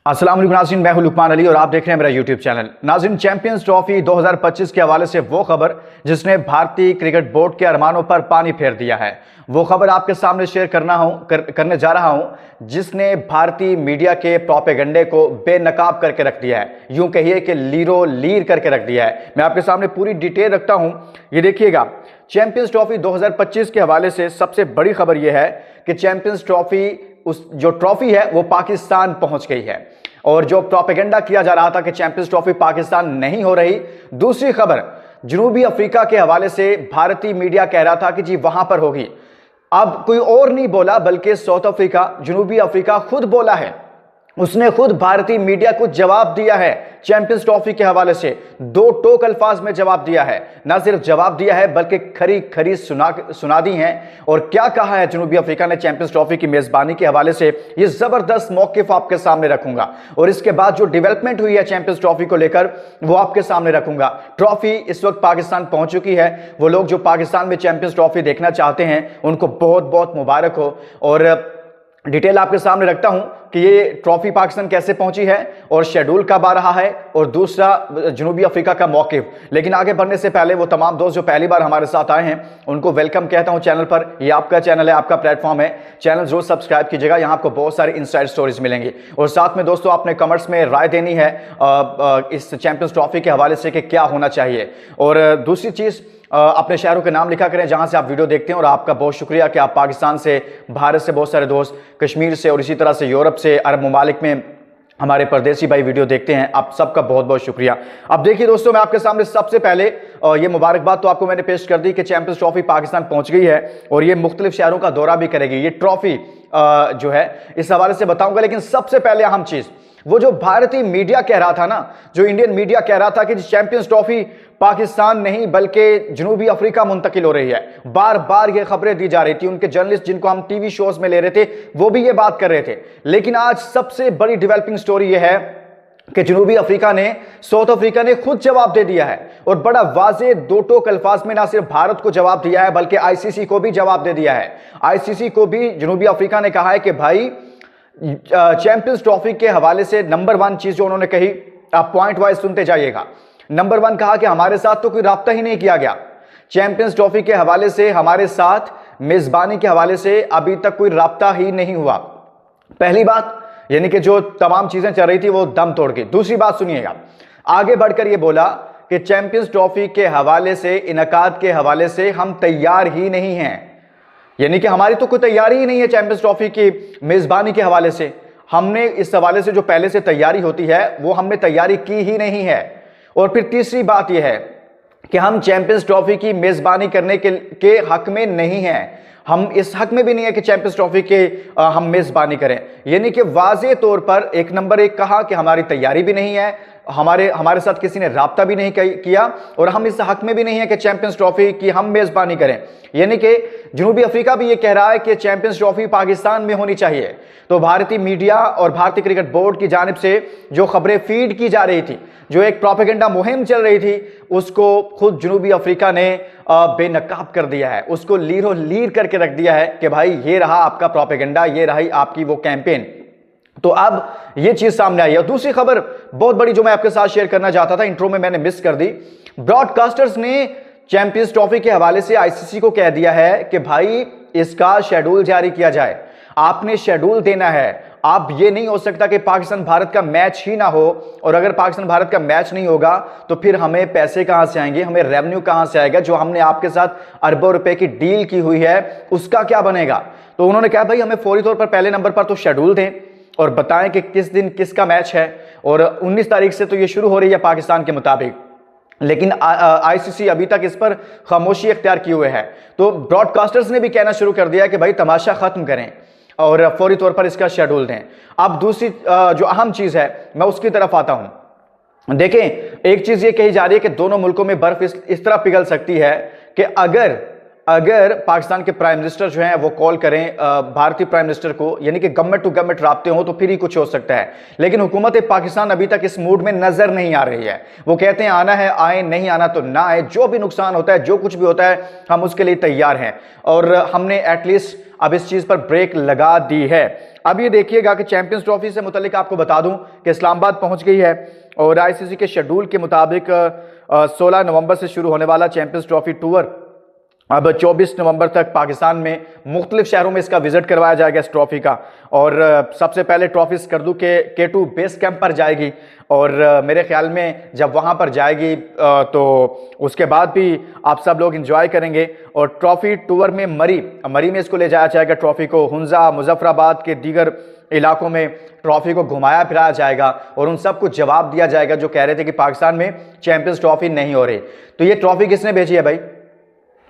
अस्सलाम वालेकुम नाज़रीन, मैं हूं लुकमान अली और आप देख रहे हैं मेरा यूट्यूब चैनल। नाज़रीन, चैंपियंस ट्रॉफी 2025 के हवाले से वो खबर जिसने भारतीय क्रिकेट बोर्ड के अरमानों पर पानी फेर दिया है, वो खबर आपके सामने शेयर करने जा रहा हूं जिसने भारतीय मीडिया के प्रोपेगेंडे को बेनकाब करके रख दिया है, यूं कहिए कि लीरो लीर करके रख दिया है। मैं आपके सामने पूरी डिटेल रखता हूं, ये देखिएगा। चैंपियंस ट्रॉफी 2025 के हवाले से सबसे बड़ी खबर यह है कि चैंपियंस ट्रॉफी जो ट्रॉफी है वो पाकिस्तान पहुंच गई है। और जो प्रोपेगेंडा किया जा रहा था कि चैंपियंस ट्रॉफी पाकिस्तान नहीं हो रही, दूसरी खबर जनूबी अफ्रीका के हवाले से भारतीय मीडिया कह रहा था कि जी वहां पर होगी। अब कोई और नहीं बोला बल्कि साउथ अफ्रीका, जनूबी अफ्रीका खुद बोला है, उसने खुद भारतीय मीडिया को जवाब दिया है। चैंपियंस ट्रॉफी के हवाले से दो टोक अल्फाज में जवाब दिया है, ना सिर्फ जवाब दिया है बल्कि खरी खरी सुना दी हैं। और क्या कहा है जनूबी अफ्रीका ने चैंपियंस ट्रॉफी की मेजबानी के हवाले से, ये जबरदस्त मौकिफ आपके सामने रखूंगा। और इसके बाद जो डेवलपमेंट हुई है चैंपियंस ट्रॉफी को लेकर वो आपके सामने रखूंगा। ट्रॉफी इस वक्त पाकिस्तान पहुंच चुकी है। वो लोग जो पाकिस्तान में चैंपियंस ट्रॉफी देखना चाहते हैं उनको बहुत बहुत मुबारक हो। और डिटेल आपके सामने रखता हूं कि ये ट्रॉफी पाकिस्तान कैसे पहुंची है और शेड्यूल कब आ रहा है, और दूसरा जनूबी अफ्रीका का मौकिफ। लेकिन आगे बढ़ने से पहले वो तमाम दोस्त जो पहली बार हमारे साथ आए हैं उनको वेलकम कहता हूं चैनल पर। ये आपका चैनल है, आपका प्लेटफॉर्म है, चैनल जरूर सब्सक्राइब कीजिएगा। यहां आपको बहुत सारी इनसाइड स्टोरीज मिलेंगी। और साथ में दोस्तों आपने कमेंट्स में राय देनी है इस चैंपियंस ट्रॉफी के हवाले से कि क्या होना चाहिए। और दूसरी चीज, अपने शहरों के नाम लिखा करें जहां से आप वीडियो देखते हैं। और आपका बहुत शुक्रिया कि आप पाकिस्तान से, भारत से बहुत सारे दोस्त, कश्मीर से और इसी तरह से यूरोप से, अरब ममालिक में हमारे परदेसी भाई वीडियो देखते हैं। आप सबका बहुत बहुत शुक्रिया। अब देखिए दोस्तों, मैं आपके सामने सबसे पहले ये मुबारकबाद तो आपको मैंने पेश कर दी कि चैंपियंस ट्रॉफी पाकिस्तान पहुंच गई है और ये मुख्तलिफ शहरों का दौरा भी करेगी। ये ट्रॉफी जो है इस हवाले से बताऊंगा, लेकिन सबसे पहले अहम चीज, वो जो भारतीय मीडिया कह रहा था ना, जो इंडियन मीडिया कह रहा था कि चैंपियंस ट्रॉफी पाकिस्तान नहीं बल्कि जनूबी अफ्रीका मुंतकिल हो रही है, बार बार ये खबरें दी जा रही थी। उनके जर्नलिस्ट जिनको हम टीवी शोज में ले रहे थे वो भी ये बात कर रहे थे। लेकिन आज सबसे बड़ी डेवलपिंग स्टोरी ये है कि जनूबी अफ्रीका ने, साउथ अफ्रीका ने खुद जवाब दे दिया है और बड़ा वाज़ेह दो टोक अल्फाज में ना सिर्फ भारत को जवाब दिया है बल्कि आईसीसी को भी जवाब दे दिया है। आईसीसी को भी जनूबी अफ्रीका ने कहा है कि भाई चैंपियंस ट्रॉफी के हवाले से नंबर वन चीज जो उन्होंने कही, आप पॉइंट वाइज सुनते जाइएगा। नंबर वन कहा कि हमारे साथ तो कोई राब्ता ही नहीं किया गया। चैंपियंस ट्रॉफी के हवाले से हमारे साथ मेजबानी के हवाले से अभी तक कोई राब्ता ही नहीं हुआ। पहली बात, यानी कि जो तमाम चीजें चल रही थी वो दम तोड़ गई। दूसरी बात सुनिएगा, आगे बढ़कर ये बोला कि चैंपियंस ट्रॉफी के हवाले से, इनकाद के हवाले से हम तैयार ही नहीं हैं। यानी कि हमारी तो कोई तैयारी ही नहीं है चैंपियंस ट्रॉफी की मेजबानी के हवाले से। हमने इस हवाले से जो पहले से तैयारी होती है वो हमने तैयारी की ही नहीं है। और फिर तीसरी बात यह है कि हम चैंपियंस ट्रॉफी की मेजबानी करने के हक में नहीं हैं। हम इस हक में भी नहीं है कि चैंपियंस ट्रॉफी के हम मेजबानी करें। यानी कि वाज़ेह तौर पर एक नंबर एक कहा कि हमारी तैयारी भी नहीं है, हमारे साथ किसी ने राब्ता भी नहीं किया, और हम इस हक में भी नहीं है कि चैंपियंस ट्रॉफी की हम मेजबानी करें। यानी कि जनूबी अफ्रीका भी ये कह रहा है कि चैंपियंस ट्रॉफी पाकिस्तान में होनी चाहिए। तो भारतीय मीडिया और भारतीय क्रिकेट बोर्ड की जानिब से जो खबरें फीड की जा रही थी, जो एक प्रोपेगेंडा मुहिम चल रही थी, उसको खुद जनूबी अफ्रीका ने बेनकाब कर दिया है, उसको लीरो लीर करके रख दिया है कि भाई ये रहा आपका प्रोपेगेंडा, ये रही आपकी वो कैंपेन। तो अब ये चीज सामने आई है। दूसरी खबर बहुत बड़ी जो मैं आपके साथ शेयर करना चाहता था, इंट्रो में मैंने मिस कर दी। ब्रॉडकास्टर्स ने चैंपियंस ट्रॉफी के हवाले से आईसीसी को कह दिया है कि भाई इसका शेड्यूल जारी किया जाए, आपने शेड्यूल देना है। आप ये नहीं हो सकता कि पाकिस्तान भारत का मैच ही ना हो, और अगर पाकिस्तान भारत का मैच नहीं होगा तो फिर हमें पैसे कहां से आएंगे, हमें रेवेन्यू कहां से आएगा, जो हमने आपके साथ अरबों रुपए की डील की हुई है उसका क्या बनेगा। तो उन्होंने कहा भाई हमें फौरी तौर पर पहले नंबर पर तो शेड्यूल दें और बताएं कि किस दिन किसका मैच है। और 19 तारीख से तो ये शुरू हो रही है पाकिस्तान के मुताबिक, लेकिन आईसीसी अभी तक इस पर खामोशी इख्तियार किए हुए है। तो ब्रॉडकास्टर्स ने भी कहना शुरू कर दिया कि भाई तमाशा खत्म करें और फौरी तौर पर इसका शेड्यूल दें। अब दूसरी जो अहम चीज है मैं उसकी तरफ आता हूं। देखें, एक चीज ये कही जा रही है कि दोनों मुल्कों में बर्फ इस तरह पिघल सकती है कि अगर पाकिस्तान के प्राइम मिनिस्टर जो हैं वो कॉल करें भारतीय प्राइम मिनिस्टर को, यानी कि गवर्नमेंट टू गवर्नमेंट राब्ते हो, तो फिर ही कुछ हो सकता है। लेकिन हुकूमत पाकिस्तान अभी तक इस मूड में नजर नहीं आ रही है। वो कहते हैं आना है आए, नहीं आना तो ना आए, जो भी नुकसान होता है, जो कुछ भी होता है, हम उसके लिए तैयार हैं। और हमने एटलीस्ट अब इस चीज पर ब्रेक लगा दी है। अब ये देखिएगा कि चैंपियंस ट्रॉफी से मुतालिक आपको बता दूं कि इस्लामाबाद पहुंच गई है और आईसीसी के शेड्यूल के मुताबिक 16 नवंबर से शुरू होने वाला चैंपियंस ट्रॉफी टूर अब 24 नवंबर तक पाकिस्तान में मुख्तलिफ शहरों में इसका विजिट करवाया जाएगा इस ट्रॉफी का। और सबसे पहले ट्रॉफी स्कर्दू के K2 बेस कैंप पर जाएगी और मेरे ख्याल में जब वहां पर जाएगी तो उसके बाद भी आप सब लोग एंजॉय करेंगे। और ट्रॉफी टूर में मरी में इसको ले जाया जाएगा ट्रॉफी को। हुंजा, मुजफ्फराबाद के दीगर इलाकों में ट्रॉफी को घुमाया फिराया जाएगा और उन सबको जवाब दिया जाएगा जो कह रहे थे कि पाकिस्तान में चैंपियंस ट्रॉफी नहीं हो रही। तो ये ट्रॉफी किसने भेजी है भाई?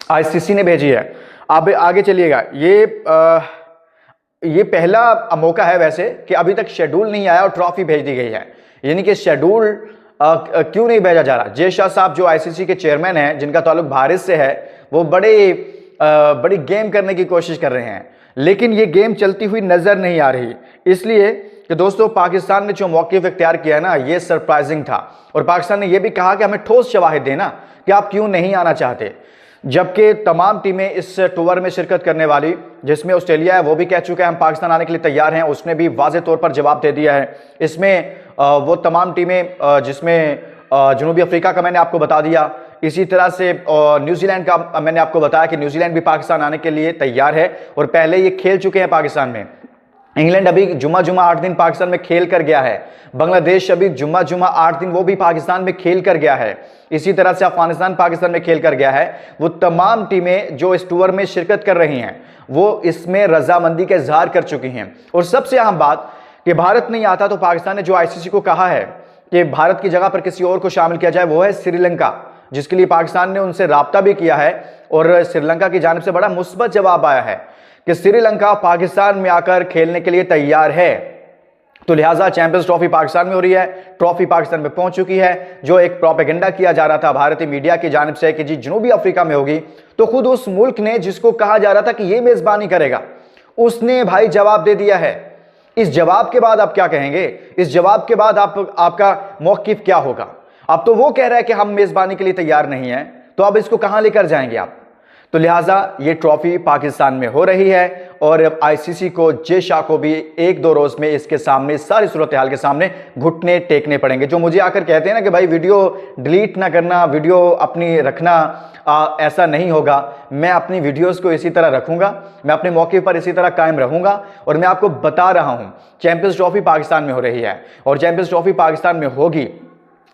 आईसीसी ने भेजी है। अब आगे चलिएगा, ये पहला मौका है वैसे कि अभी तक शेड्यूल नहीं आया और ट्रॉफी भेज दी गई है। यानी कि शेड्यूल क्यों नहीं भेजा जा रहा? जय शाह साहब जो आईसीसी के चेयरमैन हैं, जिनका ताल्लुक भारत से है, वो बड़ी गेम करने की कोशिश कर रहे हैं, लेकिन ये गेम चलती हुई नजर नहीं आ रही। इसलिए कि दोस्तों पाकिस्तान ने जो मौक़िफ़ इख्तियार किया ना, ये सरप्राइजिंग था। और पाकिस्तान ने यह भी कहा कि हमें ठोस शवाहिद देना कि आप क्यों नहीं आना चाहते, जबकि तमाम टीमें इस टूर में शिरकत करने वाली, जिसमें ऑस्ट्रेलिया है, वो भी कह चुका है हम पाकिस्तान आने के लिए तैयार हैं। उसने भी वाज़ेह तौर पर जवाब दे दिया है। इसमें वो तमाम टीमें जिसमें जनूबी अफ्रीका का मैंने आपको बता दिया, इसी तरह से न्यूजीलैंड का मैंने आपको बताया कि न्यूजीलैंड भी पाकिस्तान आने के लिए तैयार है और पहले ये खेल चुके हैं पाकिस्तान में। इंग्लैंड अभी जुम्मा 8 दिन पाकिस्तान में खेल कर गया है। बांग्लादेश अभी जुम्मा 8 दिन वो भी पाकिस्तान में खेल कर गया है। इसी तरह से अफगानिस्तान पाकिस्तान में खेल कर गया है। वो तमाम टीमें जो इस टूर में शिरकत कर रही हैं वो इसमें रजामंदी का इजहार कर चुकी हैं। और सबसे अहम बात कि भारत नहीं आता तो पाकिस्तान ने जो आईसीसी को कहा है कि भारत की जगह पर किसी और को शामिल किया जाए, वो है श्रीलंका, जिसके लिए पाकिस्तान ने उनसे राब्ता भी किया है और श्रीलंका की जानिब से बड़ा मुस्बत जवाब आया है कि श्रीलंका पाकिस्तान में आकर खेलने के लिए तैयार है। तो लिहाजा चैंपियंस ट्रॉफी पाकिस्तान में हो रही है, ट्रॉफी पाकिस्तान में पहुंच चुकी है। जो एक प्रोपेगेंडा किया जा रहा था भारतीय मीडिया की जानिब से कि जी जनूबी अफ्रीका में होगी, तो खुद उस मुल्क ने जिसको कहा जा रहा था कि ये मेजबानी करेगा, उसने भाई जवाब दे दिया है। इस जवाब के बाद आप क्या कहेंगे? इस जवाब के बाद आपका मौक़िफ़ क्या होगा? अब तो वो कह रहा है कि हम मेजबानी के लिए तैयार नहीं है, तो अब इसको कहां लेकर जाएंगे आप? तो लिहाजा ये ट्रॉफी पाकिस्तान में हो रही है और आईसीसी को, जय शाह को भी 1-2 रोज में इसके सामने, सारी सूरत हाल के सामने घुटने टेकने पड़ेंगे। जो मुझे आकर कहते हैं ना कि भाई वीडियो डिलीट ना करना, वीडियो अपनी रखना, ऐसा नहीं होगा। मैं अपनी वीडियोस को इसी तरह रखूंगा, मैं अपने मौके पर इसी तरह कायम रहूंगा और मैं आपको बता रहा हूं चैंपियंस ट्रॉफी पाकिस्तान में हो रही है और चैंपियंस ट्रॉफी पाकिस्तान में होगी,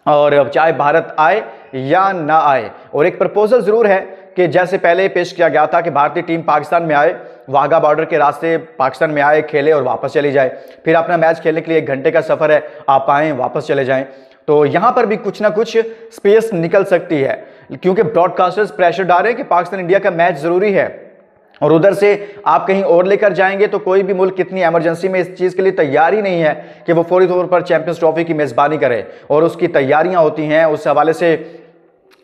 और चाहे भारत आए या ना आए। और एक प्रपोजल जरूर है कि जैसे पहले पेश किया गया था कि भारतीय टीम पाकिस्तान में आए, वाघा बॉर्डर के रास्ते पाकिस्तान में आए, खेले और वापस चली जाए। फिर अपना मैच खेलने के लिए 1 घंटे का सफर है, आप आएँ वापस चले जाएं। तो यहां पर भी कुछ ना कुछ स्पेस निकल सकती है, क्योंकि ब्रॉडकास्टर्स प्रेशर डाल रहे हैं कि पाकिस्तान इंडिया का मैच जरूरी है और उधर से आप कहीं और लेकर जाएंगे तो कोई भी मुल्क इतनी इमरजेंसी में इस चीज़ के लिए तैयार ही नहीं है कि वो फौरी तौर पर चैंपियंस ट्रॉफी की मेज़बानी करे, और उसकी तैयारियां होती हैं, उस हवाले से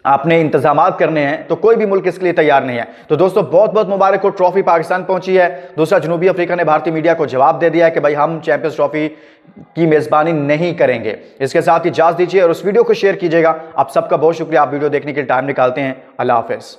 आपने इंतजामात करने हैं, तो कोई भी मुल्क इसके लिए तैयार नहीं है। तो दोस्तों बहुत बहुत मुबारक हो, ट्रॉफी पाकिस्तान पहुंची है। दूसरा, जनूबी अफ्रीका ने भारतीय मीडिया को जवाब दे दिया है कि भाई हम चैंपियंस ट्रॉफी की मेज़बानी नहीं करेंगे। इसके साथ ही इजाज़त दीजिए और उस वीडियो को शेयर कीजिएगा। आप सबका बहुत शुक्रिया, आप वीडियो देखने के लिए टाइम निकालते हैं। अल्लाह हाफ़िज़।